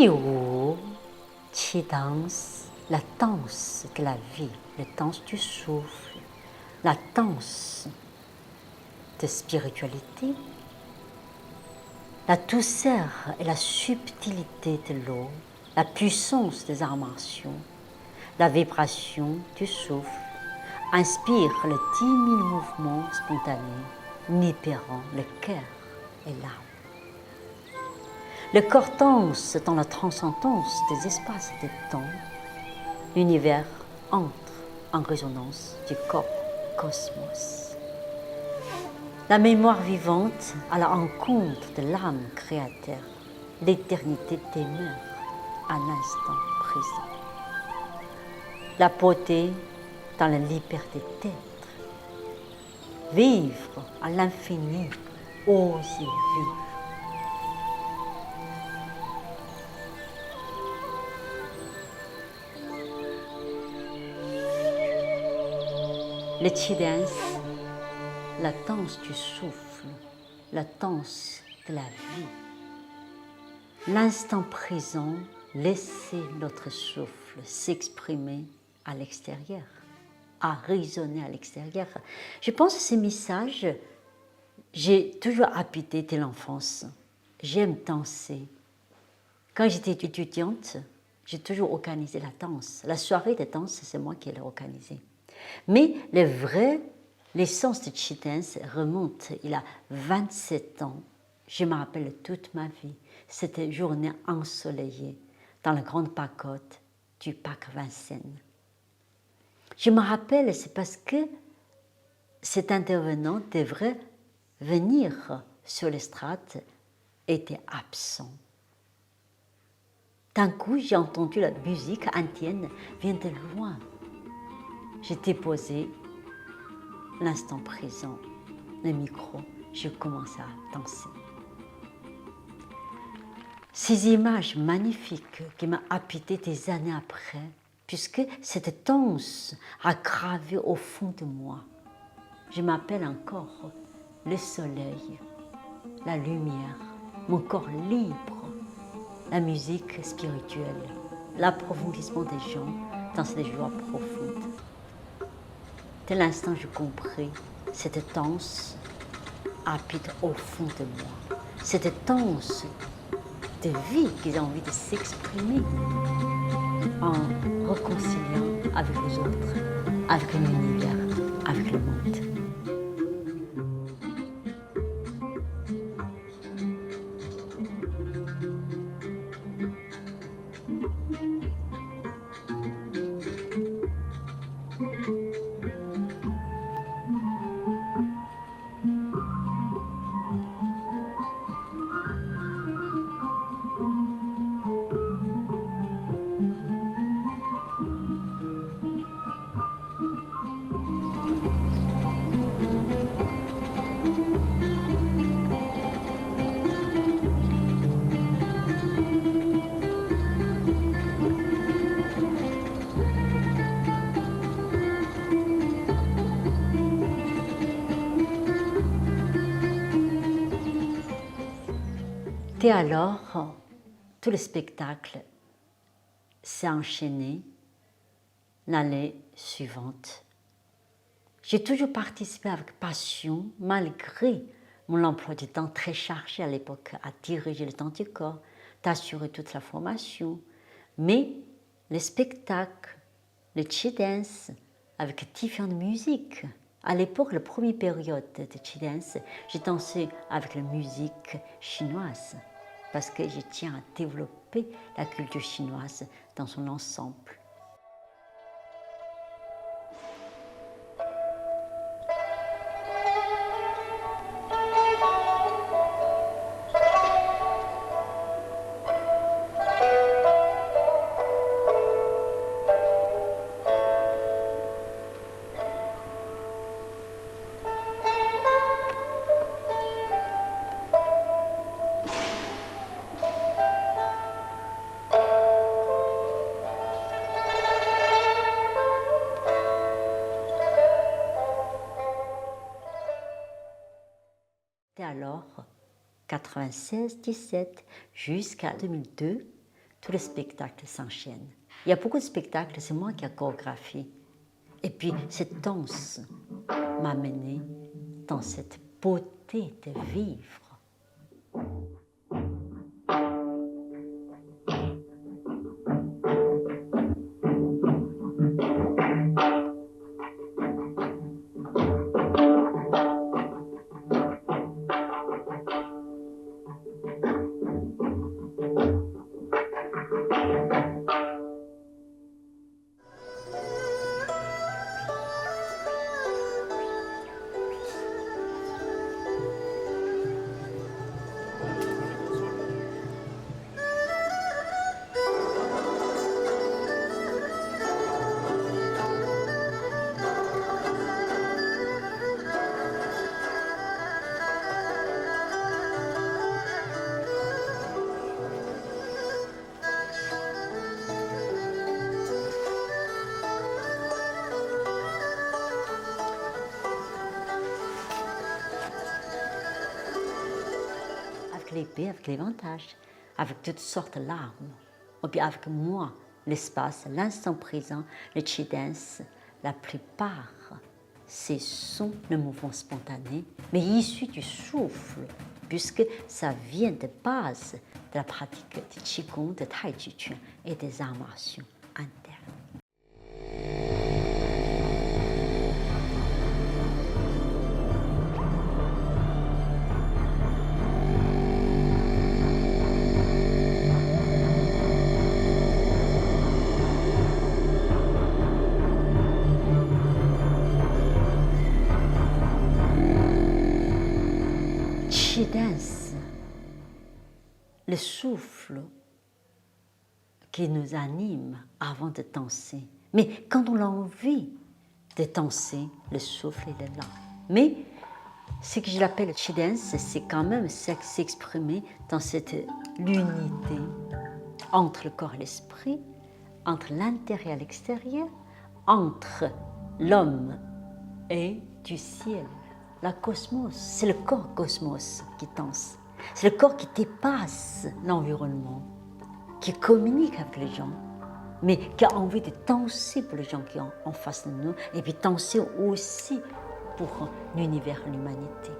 Qi-Wu, Qi-danse, la danse de la vie, la danse du souffle, la danse de spiritualité, la douceur et la subtilité de l'eau, la puissance des arts martiaux, la vibration du souffle inspire les 10 000 mouvements spontanés, libérant le cœur et l'âme. Le corps danse dans la transcendance des espaces et des temps. L'univers entre en résonance du corps cosmos. La mémoire vivante à la rencontre de l'âme créateur. L'éternité demeure à l'instant présent. La beauté dans la liberté d'être. Vivre à l'infini, oser vivre. Le Qi-dance, la danse du souffle, la danse de la vie. L'instant présent, laisser notre souffle s'exprimer à l'extérieur, à résonner à l'extérieur. Je pense que ces messages, j'ai toujours habité dès l'enfance. J'aime danser. Quand j'étais étudiante, j'ai toujours organisé la danse. La soirée de danse, c'est moi qui l'ai organisée. Mais l'essence de Qi-dance remonte il a 27 ans. Je me rappelle toute ma vie. Cette journée ensoleillée dans la grande pagode du parc Vincennes. Je me rappelle, c'est parce que cet intervenant devrait venir sur l'estrade était absent. D'un coup, j'ai entendu la musique indienne vient de loin. J'ai déposé l'instant présent, le micro, je commence à danser. Ces images magnifiques qui m'ont habité des années après, puisque cette danse a gravé au fond de moi. Je m'appelle encore le soleil, la lumière, mon corps libre, la musique spirituelle, l'approfondissement des gens dans cette joie profonde. Dès l'instant j'ai compris, cette danse habite au fond de moi. Cette danse de vie qu'ils ont envie de s'exprimer en réconciliant avec les autres, avec l'univers, avec le monde. Et alors, tout le spectacle s'est enchaîné l'année suivante. J'ai toujours participé avec passion, malgré mon emploi du temps très chargé à l'époque, à diriger le temps du corps, d'assurer toute la formation. Mais le spectacle, le Qi-dance, avec différentes musiques. À l'époque, la première période de Qi-dance, j'ai dansé avec la musique chinoise, parce que je tiens à développer la culture chinoise dans son ensemble. Alors, 96, 17, jusqu'à 2002, tous les spectacles s'enchaînent. Il y a beaucoup de spectacles, c'est moi qui ai chorégraphié. Et puis cette danse m'a menée dans cette beauté de vivre. L'épée, avec l'éventage, avec toutes sortes d'armes, ou bien avec moi, l'espace, l'instant présent, le chi dance, la plupart, ce sont les mouvements spontanés, mais issus du souffle, puisque ça vient de base de la pratique du qigong, de tai chi chuan et des arts martiaux internes. Chi dance, le souffle qui nous anime avant de danser. Mais quand on a envie de danser, le souffle il est là. Mais ce que je l'appelle chi dance, c'est quand même s'exprimer dans cette l'unité entre le corps et l'esprit, entre l'intérieur et l'extérieur, entre l'homme et du ciel. La cosmos, c'est le corps cosmos qui danse. C'est le corps qui dépasse l'environnement, qui communique avec les gens, mais qui a envie de danser pour les gens qui sont en face de nous, et puis danser aussi pour l'univers et l'humanité.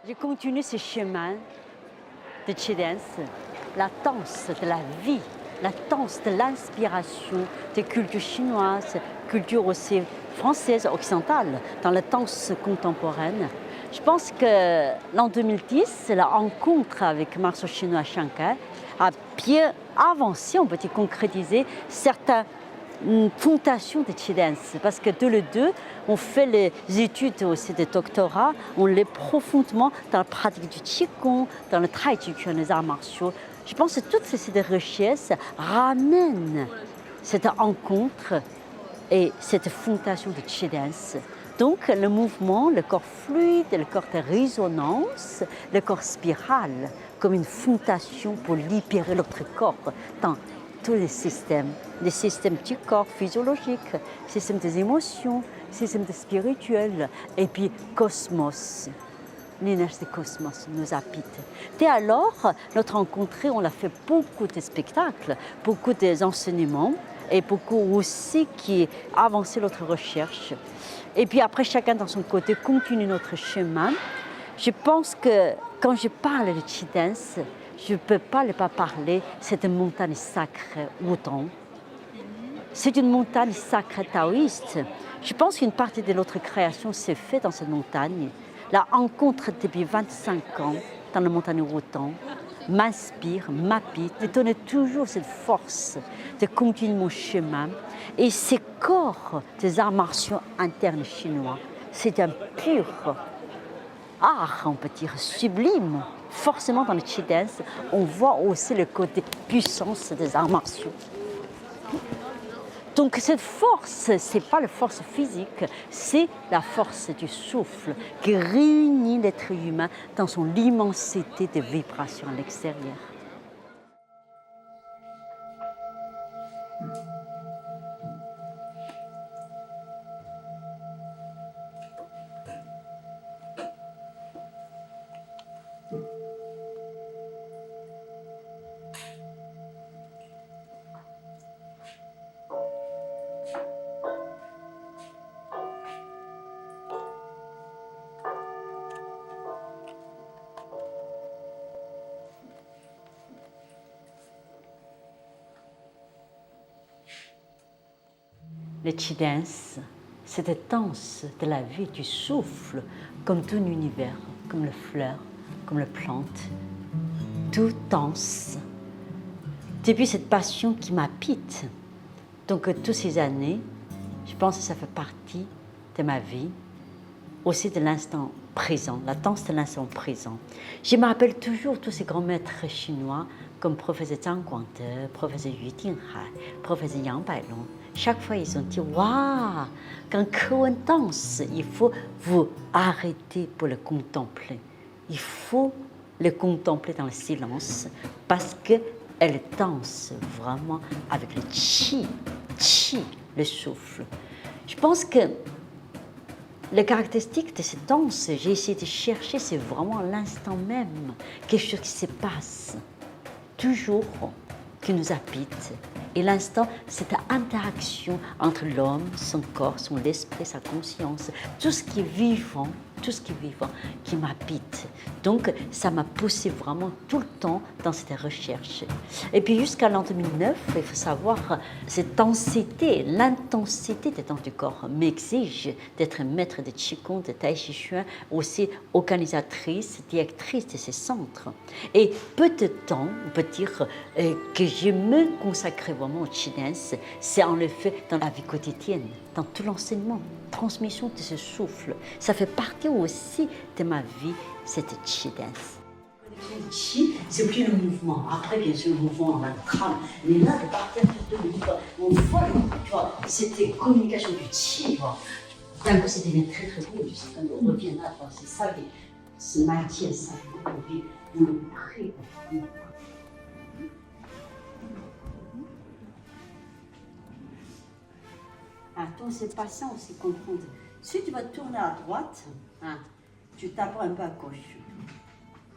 Je continue ce chemin de Qi dance, la danse de la vie, la danse de l'inspiration des cultures chinoises, culture aussi française, occidentale, dans la danse contemporaine. Je pense que l'an 2010, la rencontre avec Marceau Chesnoy à Shanghai a bien avancé, on peut dire concrétiser certaines fondations de Qi dance. Parce que tous les deux, on fait les études aussi de doctorat, on l'est profondément dans la pratique du Qigong, dans le Tai Chi Chuan, les arts martiaux. Je pense que toutes ces richesses ramènent cette rencontre et cette fondation de Qi dance. Donc le mouvement, le corps fluide, le corps de résonance, le corps spiral, comme une fondation pour libérer notre corps dans tous les systèmes du corps physiologique, système des émotions, système spirituel, et puis cosmos. L'énergie du cosmos nous habite. Dès alors, notre rencontre, on a fait beaucoup de spectacles, beaucoup d'enseignements, et beaucoup aussi qui avancé notre recherche. Et puis après, chacun dans son côté continue notre chemin. Je pense que quand je parle de Qi dance, je ne peux pas ne pas parler de cette montagne sacrée Wudong. C'est une montagne sacrée taoïste. Je pense qu'une partie de notre création s'est faite dans cette montagne. La rencontre depuis 25 ans dans la montagne Wudong m'inspire, m'habite, me donne toujours cette force de continuer mon chemin. Et ces corps des arts martiaux internes chinois, c'est un pur art, on peut dire, sublime. Forcément, dans le Qi dance, on voit aussi le côté puissance des arts martiaux. Donc cette force, ce n'est pas la force physique, c'est la force du souffle qui réunit l'être humain dans son immensité de vibrations à l'extérieur. Le Qi dance, cette danse de la vie, du souffle, comme tout l'univers, comme les fleurs, comme les plantes. Tout danse. Depuis cette passion qui m'habite, donc toutes ces années, je pense que ça fait partie de ma vie, aussi de l'instant présent, la danse de l'instant présent. Je me rappelle toujours tous ces grands maîtres chinois, comme professeur Zhang Guangde, professeur Yu Dinghai, professeur Yang Bailong. Chaque fois, ils ont dit « Waouh, quand Ke-Wen danse, il faut vous arrêter pour le contempler. Il faut le contempler dans le silence parce qu'elle danse vraiment avec le Qi, le souffle. » Je pense que les caractéristiques de cette danse, j'ai essayé de chercher, c'est vraiment à l'instant même, quelque chose qui se passe, toujours, qui nous habite. Et l'instant, cette interaction entre l'homme, son corps, son esprit, sa conscience, tout ce qui est vivant, qui m'habite. Donc, ça m'a poussé vraiment tout le temps dans cette recherche. Et puis, jusqu'à l'an 2009, il faut savoir, cette densité, l'intensité des temps du corps m'exige d'être maître de Qigong, de Tai Chi Chuan, aussi organisatrice, directrice de ces centres. Et peu de temps, on peut dire que je me consacrais vraiment au Qi dance, c'est en effet dans la vie quotidienne, dans tout l'enseignement, transmission de ce souffle. Ça fait partie aussi de ma vie, cette Qi dance. Le Qi, c'est plus le mouvement. Après, bien sûr, le mouvement, on a le crâne. Mais là, de partir de l'autre, on voit, tu vois, c'était communication du Qi, tu vois. D'un coup, ça devient très, très beau. Tu sais, quand on revient là, c'est ça, ce matière, ça, on le crée. Attends, c'est patient aussi comprendre. Si tu vas tourner à droite, hein, tu tapes un peu à gauche.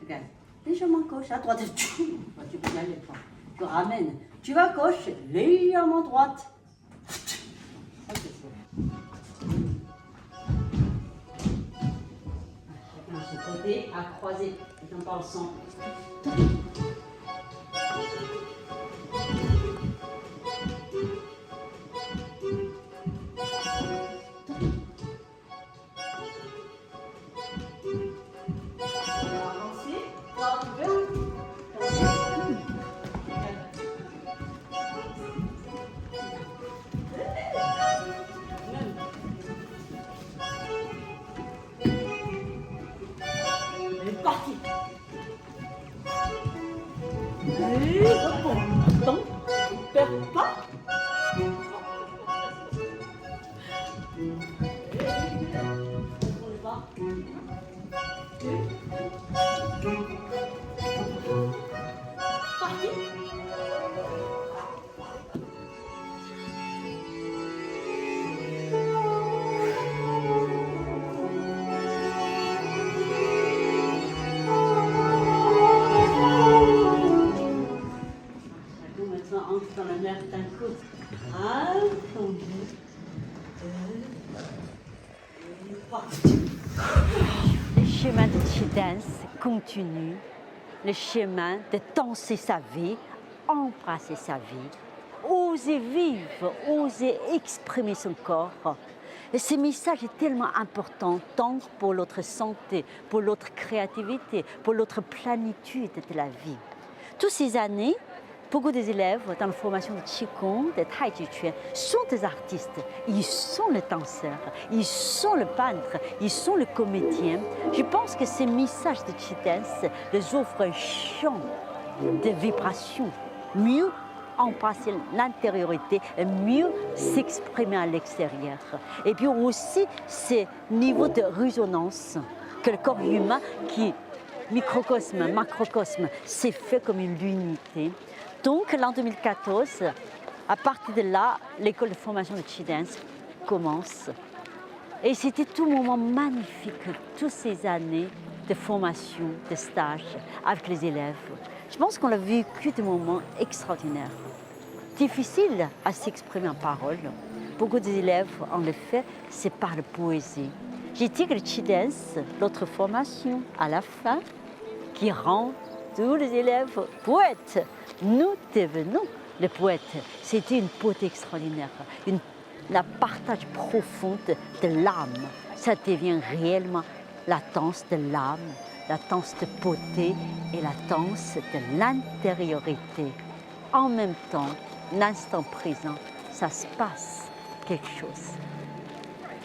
Regarde, légèrement gauche, à droite, tu peux y aller. Tu ramènes. Tu vas à gauche, légèrement droite. Chacun à son côté. aider à croiser les temps ensemble. Dans la mer d'un coup. Le chemin de Chi Dance continue, le chemin de danser sa vie, embrasser sa vie, oser vivre, oser exprimer son corps. Et ce message est tellement important tant pour notre santé, pour notre créativité, pour notre plénitude de la vie. Toutes ces années, beaucoup des élèves dans la formation de Qigong, de Tai Chi Chuan, sont des artistes. Ils sont les danseurs, ils sont les peintres, ils sont les comédiens. Je pense que ces messages de Chi Dance les offrent un champ de vibrations, mieux embrasser l'intériorité et mieux s'exprimer à l'extérieur. Et puis aussi, ce niveau de résonance que le corps humain, qui microcosme, macrocosme, s'est fait comme une unité. Donc, l'an 2014, à partir de là, l'école de formation de Chi Dance commence. Et c'était tout un moment magnifique, toutes ces années de formation, de stage avec les élèves. Je pense qu'on a vécu des moments extraordinaires. Difficile à s'exprimer en parole. Beaucoup des élèves, en effet, c'est par la poésie. J'ai dit que le Chi Dance, notre formation, à la fin, qui rend tous les élèves poètes. Nous devenons les poètes. C'était une beauté extraordinaire, un partage profond de l'âme. Ça devient réellement la danse de l'âme, la danse de beauté et la danse de l'intériorité. En même temps, l'instant présent, ça se passe quelque chose.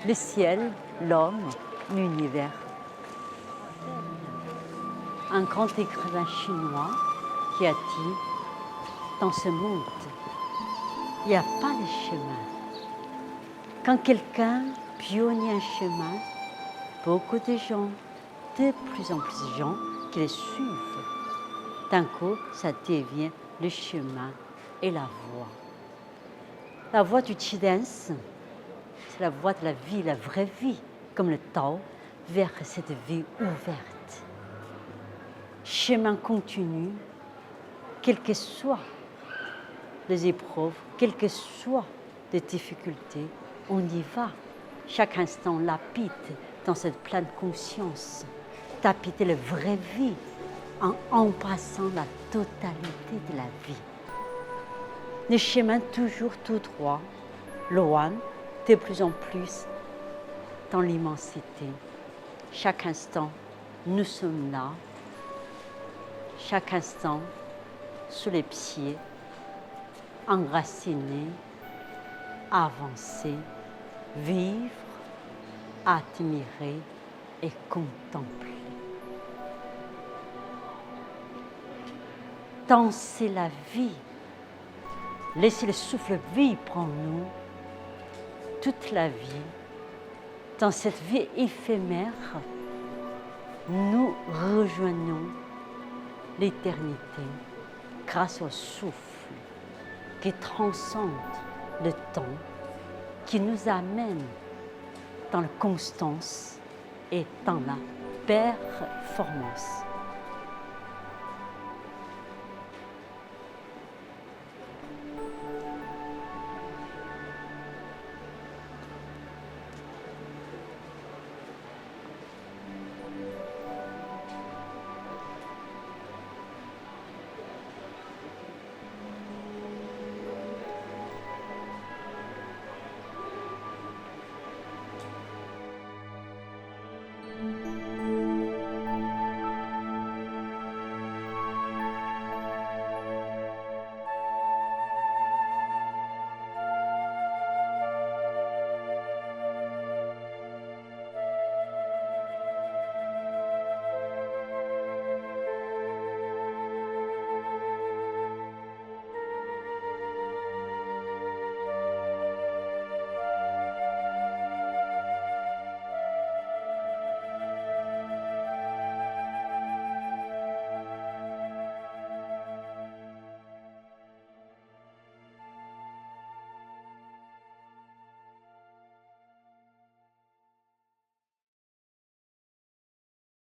Le ciel, l'homme, l'univers. Un grand écrivain chinois qui a dit, dans ce monde, il n'y a pas de chemin. Quand quelqu'un pionnier un chemin, beaucoup de gens, de plus en plus de gens qui le suivent. D'un coup, ça devient le chemin et la voie. La voie du Chi Dance, c'est la voie de la vie, la vraie vie, comme le Tao, vers cette vie ouverte. Chemin continu, quelles que soient les épreuves, quelles que soient les difficultés, on y va. Chaque instant lapide dans cette pleine conscience, d'habiter la vraie vie en embrassant la totalité de la vie. Le chemin toujours tout droit, loin, de plus en plus dans l'immensité. Chaque instant, nous sommes là. Chaque instant, sous les pieds, enracinés, avancer, vivre, admirer et contempler. Danser la vie, laisser le souffle vivre en nous toute la vie. Dans cette vie éphémère, nous rejoignons l'éternité grâce au souffle qui transcende le temps, qui nous amène dans la constance et dans la performance.